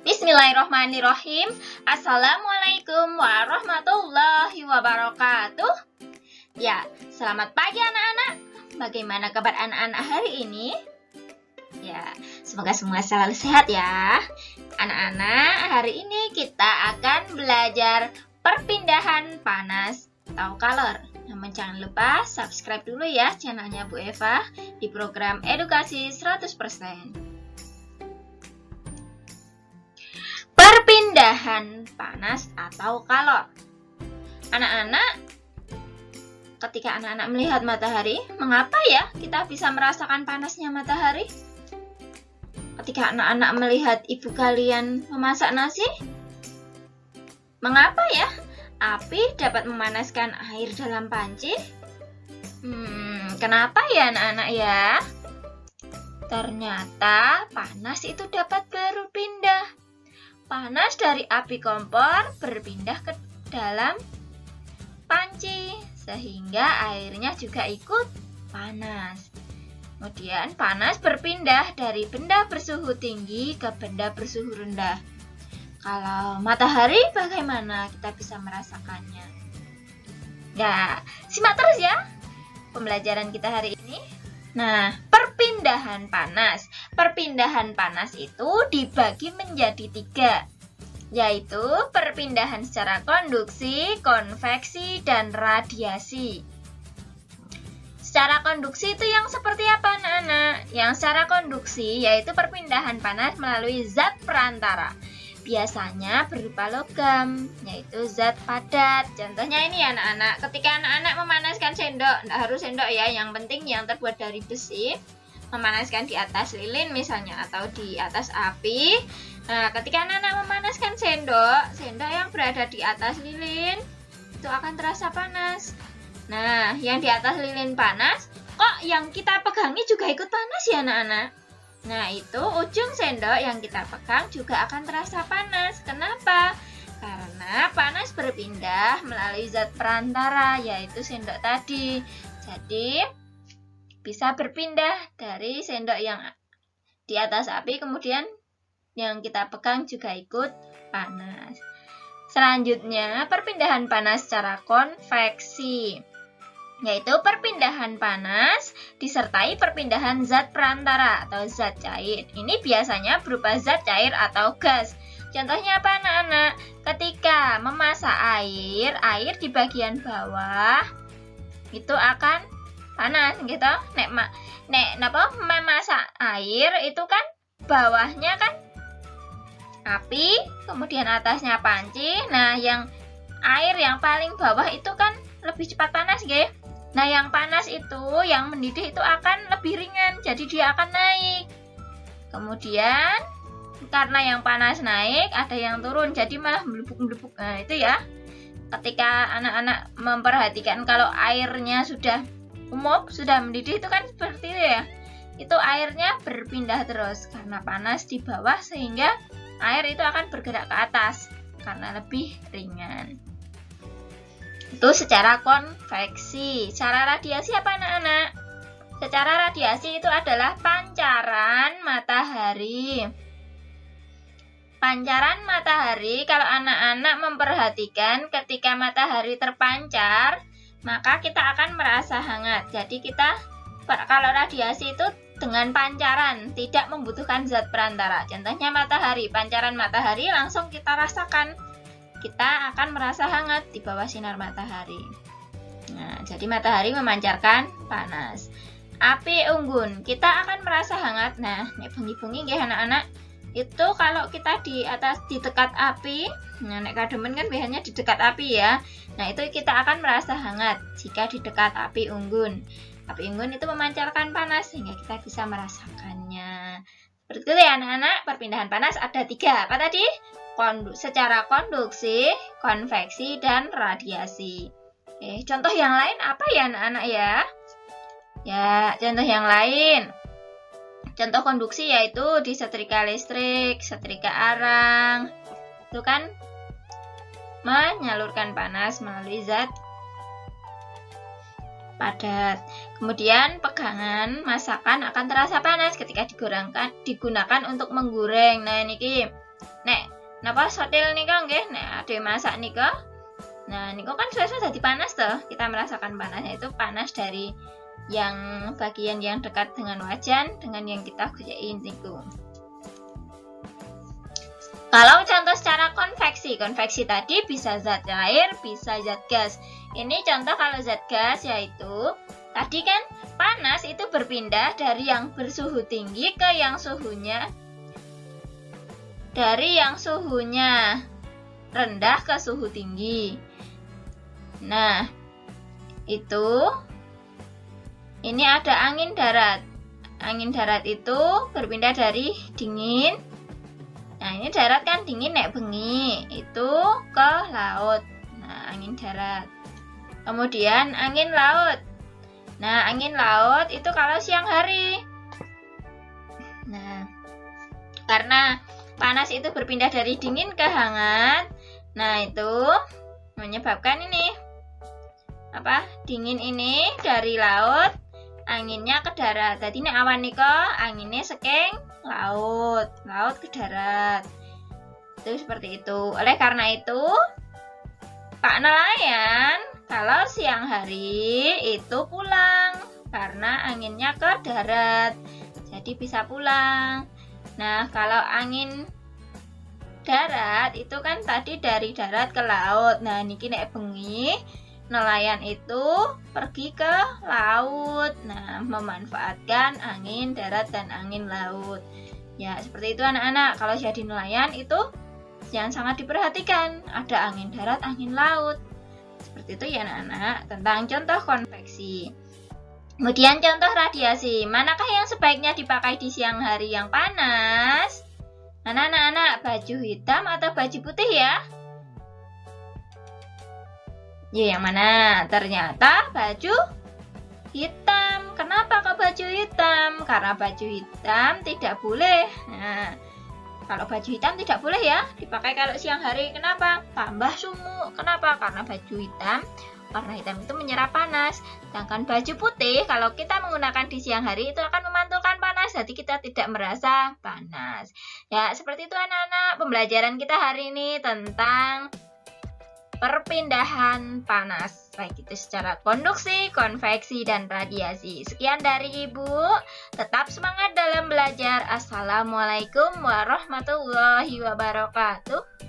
Bismillahirrahmanirrahim. Assalamualaikum warahmatullahi wabarakatuh. Ya, selamat pagi anak-anak. Bagaimana kabar anak-anak hari ini? Ya, semoga semua selalu sehat ya. Anak-anak, hari ini kita akan belajar perpindahan panas atau kalor. Namun jangan lupa subscribe dulu ya channelnya Bu Eva di program Edukasi 100%. Perpindahan panas atau kalor. Anak-anak, ketika anak-anak melihat matahari, mengapa ya kita bisa merasakan panasnya matahari? Ketika anak-anak melihat ibu kalian memasak nasi, mengapa ya api dapat memanaskan air dalam panci? Kenapa ya anak-anak ya? Ternyata panas itu dapat berpindah. Panas dari api kompor berpindah ke dalam panci, sehingga airnya juga ikut panas. Kemudian panas berpindah dari benda bersuhu tinggi ke benda bersuhu rendah. Kalau matahari bagaimana kita bisa merasakannya? Ya, simak terus ya pembelajaran kita hari ini. Nah, perpindahan panas. Perpindahan panas itu dibagi menjadi 3, yaitu perpindahan secara konduksi, konveksi, dan radiasi. Secara konduksi itu yang seperti apa anak-anak? Yang secara konduksi yaitu perpindahan panas melalui zat perantara. Biasanya berupa logam, yaitu zat padat. Contohnya ini anak-anak, ketika anak-anak memanaskan sendok, tidak harus sendok ya, yang penting yang terbuat dari besi, memanaskan di atas lilin misalnya atau di atas api. Nah, ketika anak-anak memanaskan sendok yang berada di atas lilin itu akan terasa panas. Nah, yang di atas lilin panas, kok yang kita pegangi juga ikut panas ya anak-anak? Nah, itu ujung sendok yang kita pegang juga akan terasa panas. Kenapa? Karena panas berpindah melalui zat perantara, yaitu sendok tadi. Jadi, bisa berpindah dari sendok yang di atas api, kemudian yang kita pegang juga ikut panas. Selanjutnya, perpindahan panas secara konveksi, yaitu perpindahan panas disertai perpindahan zat perantara atau zat cair. Ini biasanya berupa zat cair atau gas. Contohnya apa anak-anak? Ketika memasak air di bagian bawah itu akan panas gitu. Nek memasak air itu kan bawahnya kan api, kemudian atasnya panci. Nah, yang air yang paling bawah itu kan lebih cepat panas, nggih. Nah, yang panas itu, yang mendidih itu akan lebih ringan, jadi dia akan naik. Kemudian, karena yang panas naik, ada yang turun, jadi malah melebuk-melebuk. Nah, itu ya. Ketika anak-anak memperhatikan kalau airnya sudah umum, sudah mendidih, itu kan seperti itu ya. Itu airnya berpindah terus, karena panas di bawah, sehingga air itu akan bergerak ke atas, karena lebih ringan. Itu secara konveksi. Secara radiasi apa anak-anak? Secara radiasi itu adalah pancaran matahari. Pancaran matahari, kalau anak-anak memperhatikan ketika matahari terpancar, maka kita akan merasa hangat. Jadi kalau radiasi itu dengan pancaran, tidak membutuhkan zat perantara. Contohnya matahari, pancaran matahari langsung kita rasakan. Kita akan merasa hangat di bawah sinar matahari. Nah, jadi matahari memancarkan panas. Api unggun, kita akan merasa hangat. Nah, nek bengi-bengi nggih anak-anak, itu kalau kita di dekat api, nah nek kademen kan biasanya di dekat api ya. Nah, itu kita akan merasa hangat jika di dekat api unggun. Api unggun itu memancarkan panas sehingga kita bisa merasakannya. Seperti itu ya anak-anak, perpindahan panas ada 3. Apa tadi? Secara konduksi, konveksi, dan radiasi. Contoh yang lain apa ya anak-anak ya? Ya, contoh yang lain. Contoh konduksi yaitu di setrika listrik, setrika arang. Itu kan menyalurkan panas melalui zat padat. Kemudian pegangan masakan akan terasa panas ketika digunakan untuk menggoreng. Nah, ini Nek napa sotil nika nggih nek ade masak nika. Nah, niku kan suasana jadi panas toh. Kita merasakan panasnya itu panas dari yang bagian yang dekat dengan wajan dengan yang kita gojekin niku. Kalau contoh secara konveksi tadi bisa zat cair, bisa zat gas. Ini contoh kalau zat gas yaitu tadi kan panas itu berpindah dari yang bersuhu tinggi ke yang suhunya rendah ke suhu tinggi. Nah, ini ada angin darat. Angin darat itu berpindah dari dingin. Nah, ini darat kan dingin nek bengi, itu ke laut. Nah, angin darat. Kemudian angin laut. Nah, angin laut itu kalau siang hari. Nah, karena panas itu berpindah dari dingin ke hangat. Nah, itu menyebabkan ini dingin ini dari laut, anginnya ke darat. Jadi ini awan nika anginnya saking laut ke darat. Itu seperti itu. Oleh karena itu, Pak nelayan kalau siang hari itu pulang karena anginnya ke darat. Jadi bisa pulang. Nah, kalau angin darat itu kan tadi dari darat ke laut. Nah, niki nek bengi nelayan itu pergi ke laut. Nah, memanfaatkan angin darat dan angin laut. Ya, seperti itu anak-anak. Kalau jadi nelayan itu yang sangat diperhatikan. Ada angin darat, angin laut. Seperti itu ya anak-anak. Tentang contoh konveksi. Kemudian contoh radiasi. Manakah yang sebaiknya dipakai di siang hari yang panas? Anak-anak, baju hitam atau baju putih ya? Ya, yang mana? Ternyata baju hitam. Kenapa kok baju hitam? Karena baju hitam tidak boleh. Nah, kalau baju hitam tidak boleh ya dipakai kalau siang hari. Kenapa? Tambah sumuk. Kenapa? Karena baju hitam. Warna hitam itu menyerap panas. Sedangkan baju putih kalau kita menggunakan di siang hari itu akan memantulkan panas. Jadi kita tidak merasa panas. Ya, seperti itu anak-anak. Pembelajaran kita hari ini tentang perpindahan panas, baik itu secara konduksi, konveksi, dan radiasi. Sekian dari Ibu. Tetap semangat dalam belajar. Assalamualaikum warahmatullahi wabarakatuh.